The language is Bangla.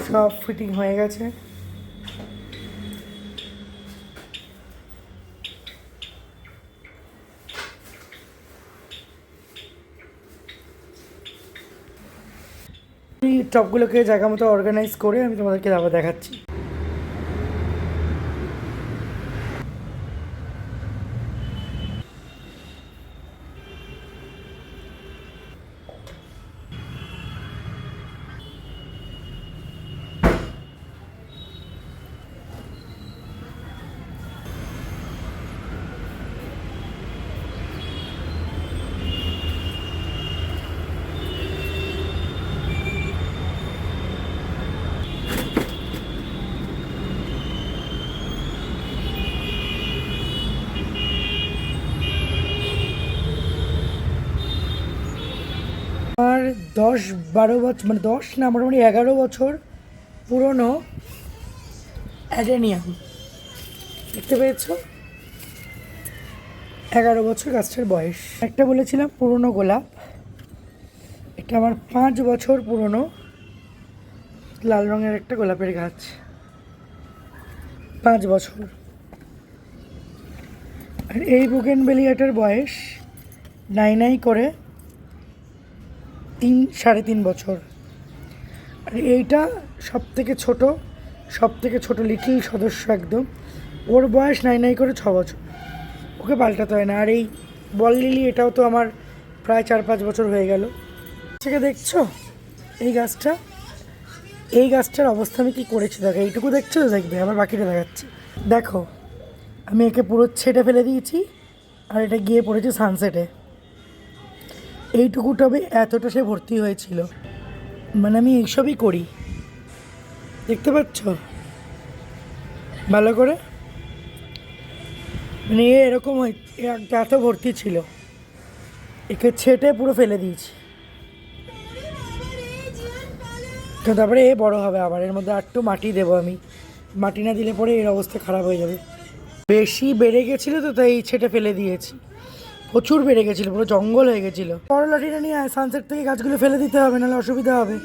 সব ফিটিং হয়ে গেছে। এই টবগুলোকে জায়গা মতো অর্গানাইজ করে আমি তোমাদেরকে আবার দেখাচ্ছি। আমার 10-12 বছর, মানে 10 না, মোটামুটি 11 বছর পুরনো অ্যাডেনিয়াম, দেখতে পেয়েছো? 11 বছর গাছটার বয়স। একটা বলেছিলাম পুরনো গোলাপ, এটা আমার 5 বছর পুরনো লাল রঙের একটা গোলাপের গাছ, 5 বছর। আর এই বুগেনভেলিয়াটার বয়স নাই করে 3-3.5 বছর। আর এইটা সব থেকে ছোট লিটল সদস্য একদম, ওর বয়স নাই করে 6 বছর, ওকে পাল্টাতে হয় না। আর এই বল লিলি, এটাও তো আমার প্রায় 4-5 বছর হয়ে গেল। থেকে দেখছো এই গাছটার অবস্থা আমি কী করেছি দেখো। এইটুকু দেখছো তো, দেখবে আবার বাকিটা দেখাচ্ছি। দেখো, আমি একে পুরো ছেটে ফেলে দিয়েছি, আর এটা গিয়ে পড়েছে সানসেটে। এইটুকু টবে এতটা সে ভর্তি হয়েছিল, মানে আমি এইসবই করি, দেখতে পাচ্ছ ভালো করে, মানে এরকম এত ভর্তি ছিল, একে ছেটে পুরো ফেলে দিয়েছি। তো তারপরে এ বড় হবে আবার, এর মধ্যে একটু মাটি দেবো আমি, মাটি না দিলে পরে এর অবস্থা খারাপ হয়ে যাবে। বেশি বেড়ে গেছিলো তো, তাই ছেটে ফেলে দিয়েছি। প্রচুর বেড়ে গেছিলো, পুরো জঙ্গল হয়ে গেছিলো। বড় লাঠিটা নিয়ে সানসেট থেকে গাছগুলো ফেলে দিতে হবে, নাহলে অসুবিধা হবে।